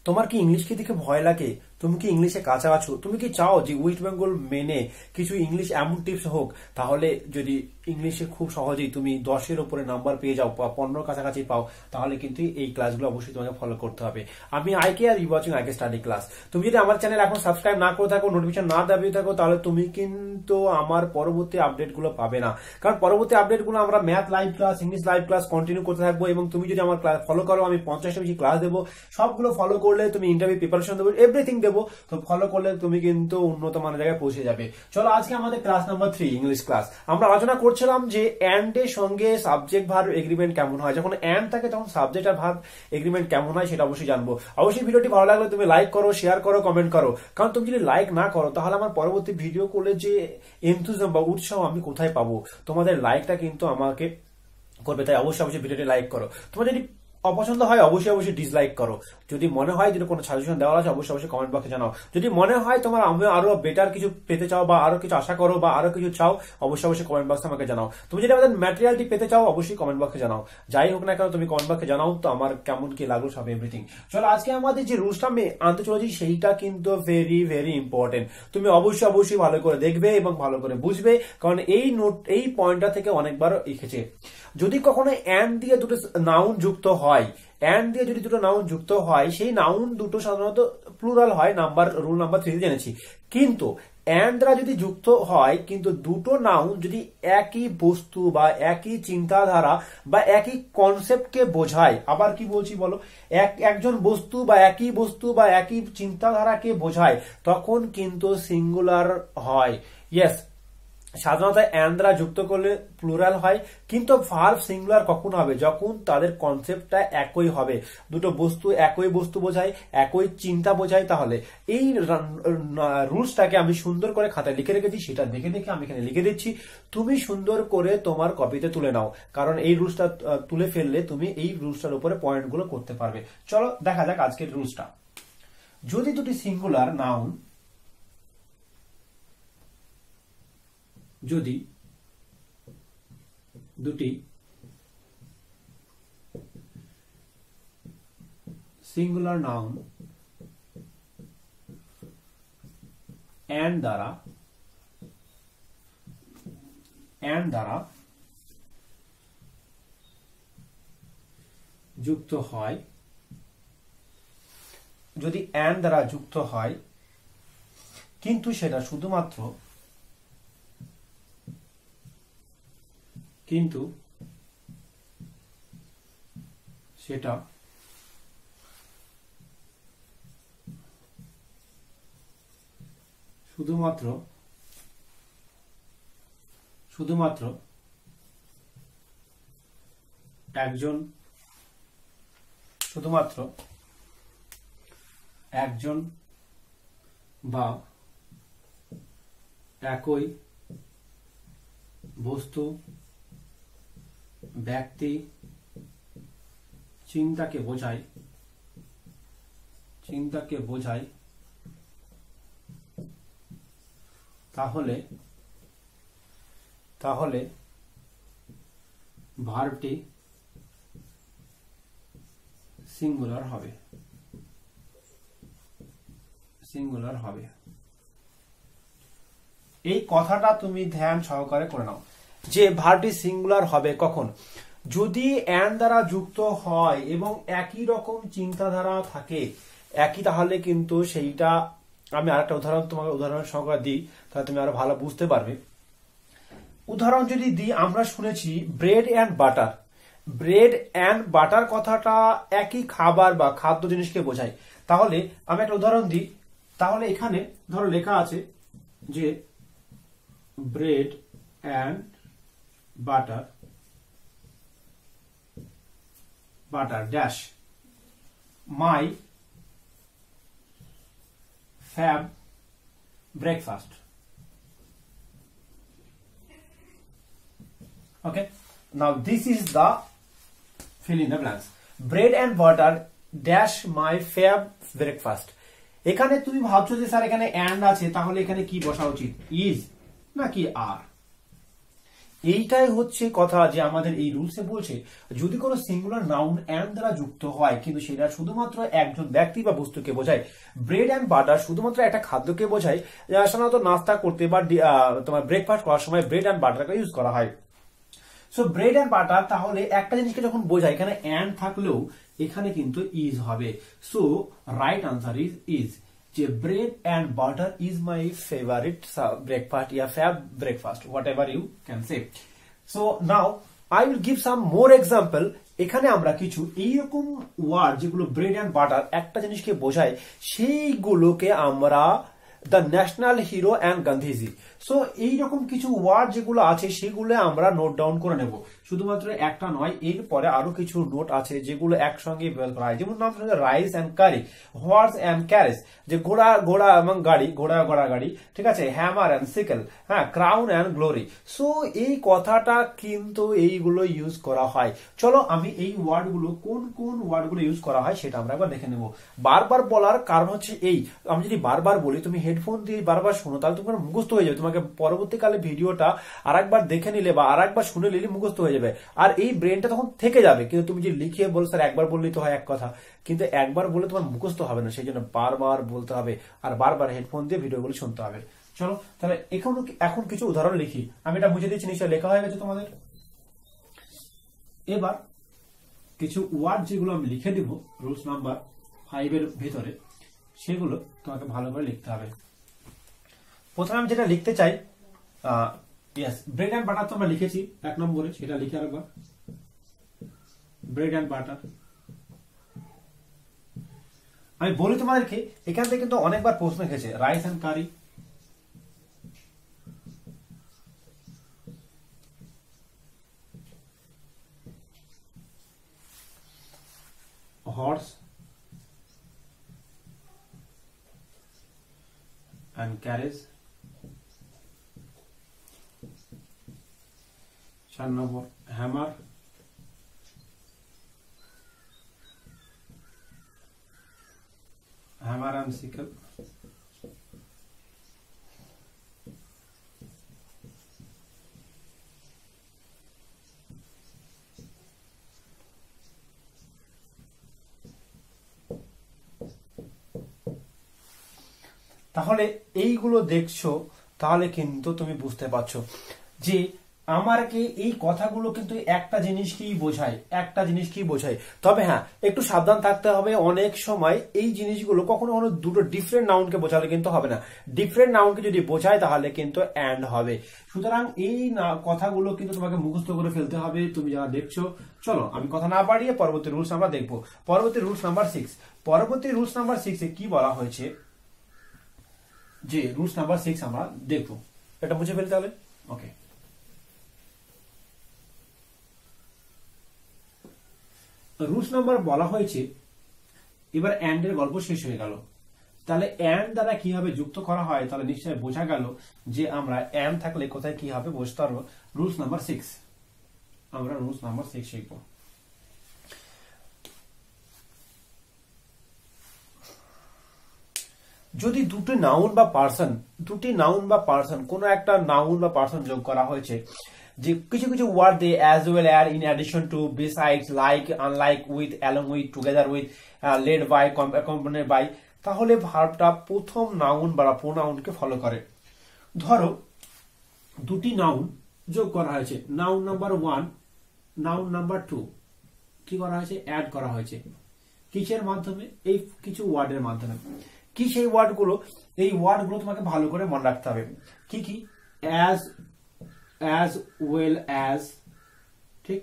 তোমার কি ইংলিশকে দেখে ভয় লাগে? তুমি কি ইংলিশে কাঁচা আছো? তুমি কি চাও যে ওয়েস্ট বেঙ্গল মেনে কিছু ইংলিশ এমন টিপস হোক, তাহলে যদি ইংলিশে খুব সহজেই তুমি 10-এর উপরে নাম্বার পেয়ে যাও বা 15 কাছাকাছি পাও, তাহলে কিন্তু এই ক্লাসগুলো অবশ্যই তোমাকে ফলো করতে হবে। আমি IK are you watching IK study class. তুমি যদি আমার চ্যানেল এখন সাবস্ক্রাইব না করে থাকো, নোটিফিকেশন না দাবিয়ে থাকো, তাহলে তুমি কিন্তু আমার পরবর্তী আপডেটগুলো পাবে না। কারণ পরবর্তী আপডেটগুলো আমরা math live class, English live class continue করতে থাকবো, এবং তুমি যদি আমার ক্লাস ফলো করো, আমি 50টা বেশি ক্লাস দেবো। সবগুলো ফলো করলে তুমি ইন্টারভিউ প্রিপারেশন দেবো, এভরিথিং দেবো। তো ফলো করলে তুমি কিন্তু উন্নত মানের জায়গায় পৌঁছে যাবে। চলো আজকে আমাদের ক্লাস নাম্বার 3 ইংলিশ ক্লাস। আমরা আলোচনা করছিলাম যে অ্যান্ড এর সঙ্গে সাবজেক্ট ভার্ব এগ্রিমেন্ট কেমন হয়। যখন অ্যান্ড থাকে তখন সাবজেক্ট আর ভার্ব এগ্রিমেন্ট কেমন হয় সেটা অবশ্যই জানবো। অবশ্যই ভিডিওটি ভালো লাগলে তুমি লাইক করো, শেয়ার করো, কমেন্ট করো। কারণ তুমি যদি লাইক না করো, তাহলে আমার পরবর্তী ভিডিও করলে যে এনথুজিয়াম বা উৎসাহ আমি কোথায় পাবো? তোমাদের লাইকটা কিন্তু আমাকে করবে। তাই অবশ্যই ভিডিওটি লাইক করো। তোমার যদি অপছন্দ হয় অবশ্যই ডিসলাইক করো। যদি মনে হয় যদি কোনো সাজেশন দেওয়া আছে অবশ্যই কমেন্ট বক্সে জানাও। যদি মনে হয় তোমার আমি আরো বেটার কিছু পেতে চাও বা আরো কিছু আশা করো বা আরো কিছু চাও, অবশ্যই কমেন্ট বক্সে আমাকে জানাও। তুমি যদি আমাদের ম্যাটেরিয়ালটি পেতে চাও, অবশ্যই কমেন্ট বক্সে জানাও। যাই হোক না কেন, তুমি কমেন্ট বক্সে জানাও তো আমার কেমন কি লাগলো সব এভরিথিং। চলো আজকে আমাদের যে রুলসটা আমি আনতে চলেছি সেইটা কিন্তু ভেরি ভেরি ইম্পর্টেন্ট। তুমি অবশ্যই ভালো করে দেখবে এবং ভালো করে বুঝবে, কারণ এই পয়েন্টটা থেকে অনেকবার লিখেছে। যদি কখনো অ্যান্ড দিয়ে দুটো নাউন যুক্ত হয়, অ্যান্ড দিয়ে যদি দুটো নাউন যুক্ত হয়, সেই নাউন দুটো সাধারণত প্লুরাল হয়, রুল নাম্বার 3 জেনেছি। কিন্তু অ্যান্ড দ্বারা যদি যুক্ত হয়, কিন্তু দুটো নাউন যদি একই বস্তু বা একই চিন্তাধারা বা একই কনসেপ্টকে বোঝায়, আবার কি বলছি বলো, একজন বস্তু বা একই বস্তু বা একই চিন্তাধারাকে বোঝায়, তখন কিন্তু সিঙ্গুলার হয়। ইয়েস, সাধারণত অ্যান্ড দ্বারা যুক্ত করলে প্লুরাল হয়, কিন্তু ভার্ব সিঙ্গুলার কখন হবে? যখন তাদের কনসেপ্টটা একই হবে, দুটো বস্তু একই বস্তু বোঝায়, একই চিন্তা বোঝায়। তাহলে এই রুলসটাকে আমি সুন্দর করে খাতায় লিখে রেখেছি, সেটা দেখে দেখে আমি এখানে লিখে দিচ্ছি। তুমি সুন্দর করে তোমার কপিতে তুলে নাও, কারণ এই রুলসটা তুলে ফেললে তুমি এই রুলসটার উপরে পয়েন্টগুলো করতে পারবে। চলো দেখা যাক আজকের রুলসটা। যদি দুটি সিঙ্গুলার নাউন, যদি দুটি সিঙ্গুলার নাউন অ্যান্ড দ্বারা যুক্ত হয়, যদি অ্যান্ড দ্বারা যুক্ত হয়, কিন্তু সেটা শুধুমাত্র শুধুমাত্র একজন বা একই বস্তু, ব্যক্তি, চিন্তাকে বোঝায়, তাহলে ভার্বটি সিঙ্গুলার হবে। এই কথাটা তুমি ধ্যান সহকারে করে নাও যে ভার্বটি সিঙ্গুলার হবে কখন? যদি অ্যান্ড দ্বারা যুক্ত হয় এবং একই রকম চিন্তাধারা থাকে, তাহলে কিন্তু সেইটা, আমি আরেকটা উদাহরণ সহকারে দিই, তাহলে তুমি আরো ভালো বুঝতে পারবে। উদাহরণ যদি দিই, আমরা শুনেছি bread and butter. Bread and butter কথাটা একই খাবার বা খাদ্য জিনিসকে বোঝায়। তাহলে আমি একটা উদাহরণ দিই। তাহলে এখানে ধরো লেখা আছে যে bread and butter dash my fab breakfast. Okay, now this is the fill in the blanks. Bread and butter dash my fab breakfast. এখানে তুমি ভাবছো যে স্যার এখানে and আছে, তাহলে এখানে কি বসা উচিত? is নাকি are? এইটাই হচ্ছে কথা যে আমাদের এই রুলসে বলছে যদি কোনো সিঙ্গুলার নাউন অ্যান্ড দ্বারা যুক্ত হয় কিন্তু সেটা শুধুমাত্র একজন ব্যক্তি বা বস্তুকে বোঝায়। ব্রেড অ্যান্ড বাটার শুধুমাত্র একটা খাদ্যকে বোঝায়, সাধারণত নাস্তা করতে বা তোমার ব্রেকফাস্ট করার সময় ব্রেড অ্যান্ড বাটারকে ইউজ করা হয়। সো ব্রেড অ্যান্ড বাটার তাহলে একটা জিনিসকে যখন বোঝায় এখানে অ্যান্ড থাকলেও এখানে কিন্তু ইজ হবে। সো রাইট আনসার ইজ যে bread and butter is my favourite breakfast yeah fab breakfast whatever you can say. So now I will give some more example. এখানে আমরা কিছু এইরকম ওয়ার্ড যেগুলো ব্রেড অ্যান্ড বাটার একটা জিনিসকে বোঝায় সেইগুলোকে আমরা the national hero and Gandhiji. So এইরকম কিছু ওয়ার্ড যেগুলো আছে সেগুলো আমরা নোট ডাউন করে নেব। শুধুমাত্র একটা নয়, এরপরে আরো কিছু নোট আছে যেগুলো একসঙ্গে ব্যবহার করা হয়। যেমন নাম rice and curry, horse and carriage, যে ঘোড়া ঘোড়া এবং গাড়ি, ঘোড়া ঘোড়া গাড়ি, ঠিক আছে, হ্যামার অ্যান্ড সিকেল, হ্যাঁ, ক্রাউন অ্যান্ড গ্লোরি। সো এই কথাটা কিন্তু এইগুলো ইউজ করা হয়। চলো আমি এই ওয়ার্ডগুলো কোন কোন ওয়ার্ডগুলো ইউজ করা হয় সেটা আমরা একবার দেখে নেব। বারবার বলার কারণ হচ্ছে এই, আমি যদি বারবার বলি তুমি হেডফোন দিয়ে বারবার শোনো তাহলে তোমার মুখস্থ হয়ে যাবে। তোমাকে পরবর্তীকালে ভিডিওটা আরেকবার দেখে নিলে বা আরেকবার শুনে নিলে মুখস্থ হয়ে যাবে, আর এই ব্রেনটা তখন থেকে যাবে। কিন্তু তুমি যদি লিখিয়ে বলো স্যার একবার বললেই তো হয় এক কথা, কিন্তু একবার বলে তোমার মুখস্থ হবে না, সেই জন্য বারবার বলতে হবে আর বারবার হেডফোন দিয়ে ভিডিওগুলো শুনতে হবে। চলো তাহলে এখন কিছু উদাহরণ লিখি। আমি এটা বুঝে দিচ্ছি, নিশ্চয় লেখা হয়ে গেছে তোমাদের। এবার কিছু ওয়ার্ড যেগুলো আমি লিখে দিব রুলস নাম্বার 5 এর ভিতরে, সেগুলো তোমাকে ভালো করে লিখতে হবে। প্রথমে আমি যেটা লিখতে চাই, ব্রেড অ্যান্ড বাটার তো আমরা লিখেছি 1 নম্বরে, সেটা লিখে রাখবা, ব্রেড অ্যান্ড বাটার। আমি বলি তোমাদেরকে এখান থেকে কিন্তু অনেকবার প্রশ্ন এসেছে, rice and curry, horse and carriage, 4 নম্বর হ্যামার, হ্যামার অ্যান্ড সিকেল, তাহলে এইগুলো দেখছো, তাহলে কিন্তু তুমি বুঝতে পারছো যে আমাকে এই কথাগুলো কিন্তু একটা জিনিসকেই বোঝায়, একটা জিনিসকেই বোঝায়। তবে হ্যাঁ, একটু সাবধান থাকতে হবে, অনেক সময় এই জিনিসগুলো কখনো কখনো দুটো ডিফারেন্ট নাউনকে বোঝালে কিন্তু হবে না। ডিফারেন্ট নাউনকে যদি বোঝায় তাহলে কিন্তু অ্যান্ড হবে। সুতরাং এই কথাগুলো কিন্তু তোমাকে মুখস্থ করে ফেলতে হবে তুমি যারা দেখছো। চলো আমি কথা না বাড়িয়ে পরবর্তী রুলস আমরা দেখবো। পরবর্তী রুলস নাম্বার 6। পরবর্তী রুলস নাম্বার 6 এ কি বলা হয়েছে, যে রুলস নাম্বার 6 আমরা দেখবো, এটা বুঝে ফেলতে হবে। ওকে, রুলস নাম্বার বলা হয়েছে, এবার অ্যান্ড এর গল্প শেষ হয়ে গেল। তাহলে অ্যান্ড দ্বারা কিভাবে যুক্ত করা হয় তাহলে নিশ্চয়ই বোঝা গেল যে আমরা অ্যান্ড থাকলে কোথায় কি হবে বুঝতে পারবো। রুলস নাম্বার 6, আমরা রুলস নাম্বার 6 শিখবো। যদি দুটি নাউন বা পার্সন কোন একটা নাউন বা পার্সন যোগ করা হয়েছে, যে কিছু কিছু ওয়ার্ড দিয়ে as well as, in addition to, besides, like, unlike, with, along with, together with, led by, accompanied by, তাহলে ভার্বটা প্রথম নাউন বা প্রোনাউনকে ফলো করে। ধরো দুটি নাউন যোগ করা হয়েছে, নাউন নাম্বার 1, নাউন নাম্বার 2 কি করা হয়েছে, অ্যাড করা হয়েছে। কিসের মাধ্যমে, এই কিছু ওয়ার্ডের মাধ্যমে। কি সেই ওয়ার্ডগুলো, এই ওয়ার্ডগুলো তোমাকে ভালো করে মনে রাখতে হবে। কি কি, as well as, ঠিক,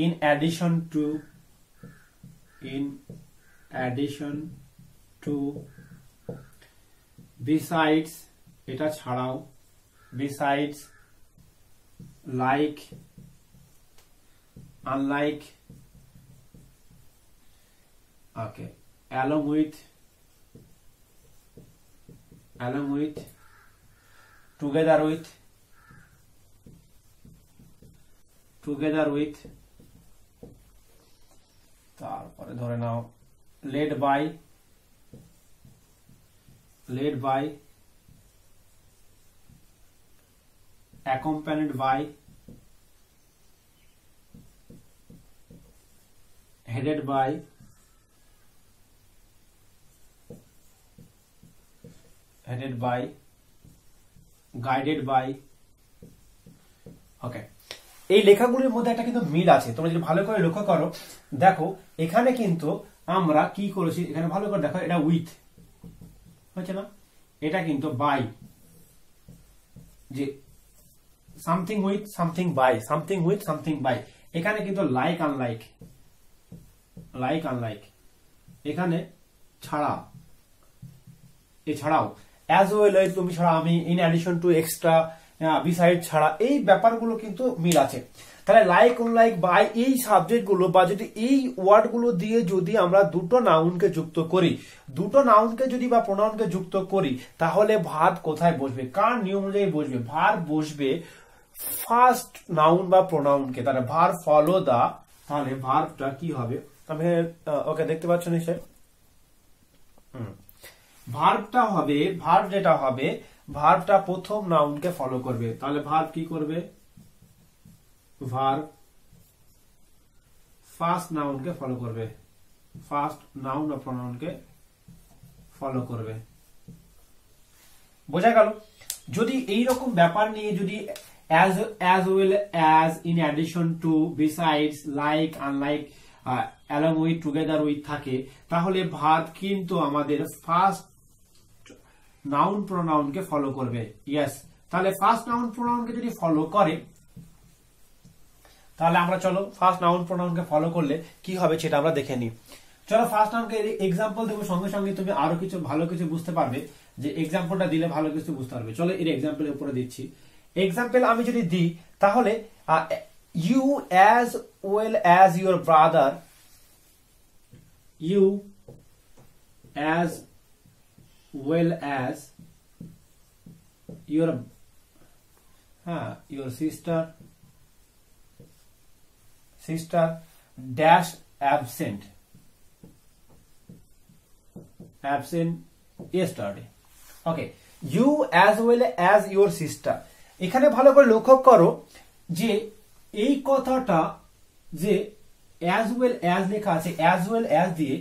in addition to, besides, এটা ছাড়াও, besides, like, unlike, okay, along with, together with, তারপরে ধরে নাও led by, accompanied by, headed by, guided by. ওকে, এই লেখাগুলির মধ্যে একটা কিন্তু মিল আছে, তোমরা যদি ভালো করে লক্ষ্য করো, দেখো এখানে কিন্তু আমরা কি করেছি, এখানে ভালো করে দেখো, এটা উইথ হচ্ছে না, এটা কিন্তু বাই, যে something with something by, something with something by. এখানে কিন্তু লাইক আনলাইক, লাইক আনলাইক, এখানে ছাড়া, এছাড়াও, অ্যাজ ওয়েল এজ, তুমি ছাড়া আমি, in addition two, extra, beside ছাড়া, এই ব্যাপারগুলো কিন্তু মিল আছে। তাহলে লাইক আনলাইক বাই এই সাবজেক্ট গুলো, বা যদি এই ওয়ার্ড গুলো দিয়ে যদি আমরা দুটো নাউনকে যুক্ত করি, দুটো নাউনকে যদি বা প্রোনাউনকে যুক্ত করি, তাহলে ভার্ব কোথায় বসবে, কার নিয়ম অনুযায়ী বসবে? ভার্ব বসবে ফার্স্ট নাউন বা প্রোনাউনকে, তাহলে ভার্ব ফলো দা, তাহলে ভার্বটা কি হবে, আমি ওকে দেখতে পাচ্ছ নিশ্চয়, ভার্বটা হবে, ভার্ব যেটা হবে, ভার্বটা প্রথম নাউনকে ফলো করবে, তাহলে ভার্ব কি করবে, ভার্ব ফার্স্ট নাউনকে ফলো করবে, ফার্স্ট নাউন বা প্রোনাউনকে ফলো করবে। বোঝা গেল? যদি এই রকম ব্যাপার নিয়ে যদি as well as, in addition to, besides, like, unlike, along with, together with থাকে, তাহলে ভার্ব কিন্তু আমাদের ফার্স্ট নাউন প্রোনাউনকে ফলো করবে। ইয়েস, তাহলে ফার্স্ট নাউন প্রোনাউনকে যদি ফলো করে, তাহলে আমরা চলো ফার্স্ট নাউন প্রোনাউনকে ফলো করলে কি হবে সেটা আমরা দেখে নিই। চলো ফার্স্ট নাউনকে এক্সাম্পল দেবো, সঙ্গে সঙ্গে তুমি আরো কিছু ভালো কিছু বুঝতে পারবে, যে এক্সাম্পলটা দিলে ভালো কিছু বুঝতে পারবে। চলো এর এক্সাম্পলের উপরে দিচ্ছি। এক্সাম্পল আমি যদি দিই, তাহলে you as well as your brother, you as well as your sister dash absent yesterday. Okay, you as well as your sister, এখানে ভালো করে লক্ষ্য করো যে এই কথাটা, যে as well as লেখা আছে, as well as দিয়ে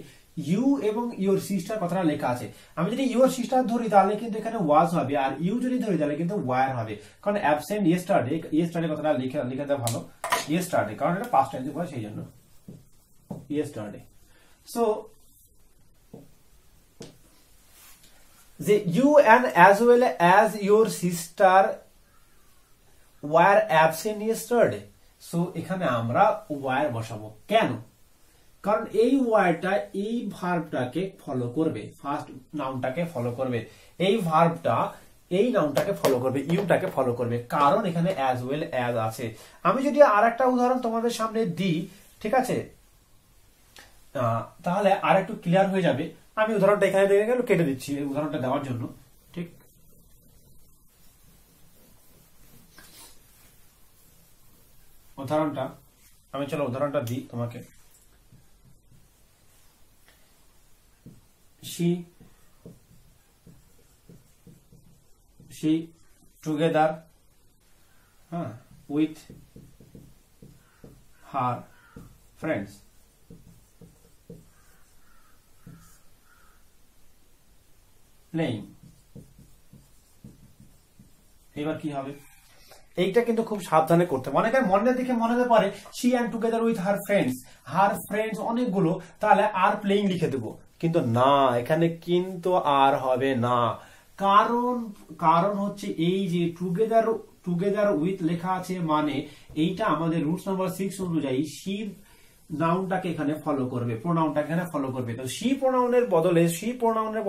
ইউ এবং ইউর সিস্টার কথাটা লেখা আছে। আমি যদি ইউর সিস্টার ধরি তাহলে কিন্তু এখানে ওয়াজ হবে, আর ইউ যদি ধরি তাহলে কিন্তু ওয়ার হবে, কারণ অ্যাবসেন্ট ইয়েস্টারডে, ইয়েস্টারডে কথাটা লিখে দেওয়া ভালো, ইয়েস্টারডে, কারণ এটা পাস্ট টেন্সে পড়ে, সেই জন্য ইয়েস্টারডে। সো যে you and as well as your sister were absent yesterday. So এখানে আমরা ওয়ার বসাবো, কেন? কারণ এই ওয়ার্ডটা এই ভার্বটাকে ফলো করবে, ফার্স্ট নাউনটাকে ফলো করবে, এই ভার্বটা এই নাউনটাকে ফলো করবে, ইউটাকে ফলো করবে, কারণ এখানে অ্যাজ ওয়েল অ্যাজ আছে। আমি যদি আর একটা উদাহরণ তোমাদের সামনে দিই, ঠিক আছে, তাহলে আর একটু ক্লিয়ার হয়ে যাবে। আমি উদাহরণটা এখানে দেখে গেল কেটে দিচ্ছি এই উদাহরণটা দেওয়ার জন্য, ঠিক। উদাহরণটা আমি, চলো উদাহরণটা দিই তোমাকে। she together with her friends playing। এবার কি হবে? এইটা কিন্তু খুব সাবধানে করতে হবে, অনেকের মনে দেখে মনে হতে পারে she and together with her friends অনেকগুলো, তাহলে আর প্লেইং লিখে দেবো, কিন্তু না, এখানে কিন্তু আর হবে না। কারণ হচ্ছে এই যে টুগেদার উইথ লেখা আছে, মানে এইটা আমাদের রুলস নাম্বার 6 অনুযায়ী শি নাউনটাকে এখানে ফলো করবে, প্রোনাউনটাকে এখানে ফলো করবে। তো শি প্রোনাউনের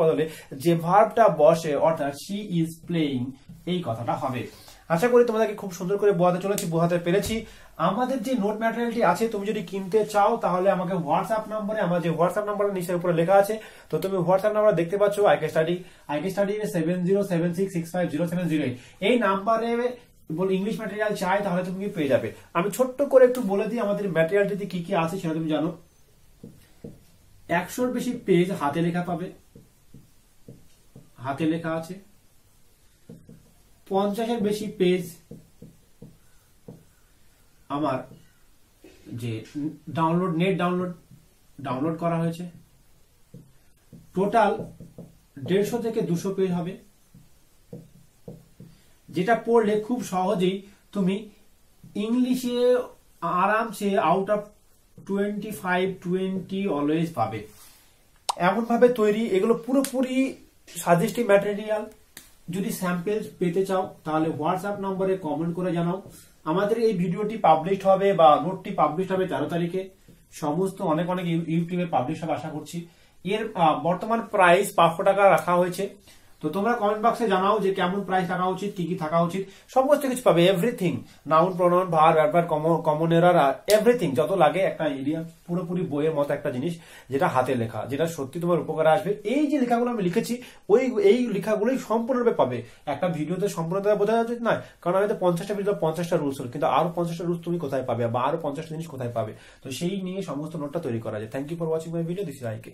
বদলে যে ভার্বটা বসে, অর্থাৎ শি ইজ প্লেইং, এই কথাটা হবে। আশা করি তোমাদেরকে খুব সুন্দর করে বোঝাতে পেরেছি। আমাদের যে নোট ম্যাটেরিয়ালটি আছে, তুমি যদি কিনতে চাও তাহলে আমাকে হোয়াটসঅ্যাপ নম্বরে, আমার যে হোয়াটসঅ্যাপ নাম্বারটা নিচের উপরে লেখা আছে, তো তুমি হোয়াটসঅ্যাপ নাম্বার দেখতে পাচ্ছ, আইকে স্টাডি 7076650708, এই নাম্বারে ইংলিশ ম্যাটেরিয়াল চাই, তাহলে তুমি পেয়ে যাবে। আমি ছোট্ট করে একটু বলে দিই আমাদের ম্যাটেরিয়ালটিতে কি কি আছে, সেটা তুমি জানো। 100-র বেশি পেজ হাতে লেখা পাবে, হাতে লেখা আছে। 50-এর বেশি পেজ আমার যে নেট ডাউনলোড করা হয়েছে, টোটাল 150 থেকে 200 পেজ হবে, যেটা পড়লে খুব সহজেই তুমি ইংলিশে আরামসে আউট অফ 25-20 অলওয়েজ পাবে। এমন ভাবে তৈরি, এগুলো পুরোপুরি সাজেস্টিভ ম্যাটেরিয়াল। যদি স্যাম্পল পেতে চাও তাহলে হোয়াটসঅ্যাপ নম্বরে কমেন্ট করে জানাও। আমাদের এই ভিডিওটি পাবলিশ হবে বা নোটটি পাবলিশ হবে 13 তারিখে, সমস্ত অনেক ইউটিউবে পাবলিশ হবে আশা করছি। এর বর্তমান প্রাইস 500 টাকা রাখা হয়েছে। তো তোমরা কমেন্ট বক্সে জানাও যে কেমন প্রাইস রাখা উচিত, কি কি থাকা উচিত, সমস্ত কিছু পাবে, everything, noun, pronoun, verb, adverb, common error, everything যত লাগে একটা এরিয়া, পুরোপুরি বইয়ের মতো একটা জিনিস, যেটা হাতে লেখা, যেটা সত্যি তোমার উপকারে আসবে। এই যে লেখাগুলো আমি লিখেছি, এই লেখাগুলোই সম্পূর্ণরূপে পাবে। একটা ভিডিওতে সম্পূর্ণতা বোঝা যাচ্ছে না, কারণ আমি তো 50টা ভিডিও 50টা রুলস হল, কিন্তু আরো 50টা রুলস তুমি কোথায় পাবে বা আরো 50টা জিনিস কোথায় পাবে, তো সেই নিয়ে সমস্ত নোটটা তৈরি করা যায়। Thank you for watching my video, this is আইকে।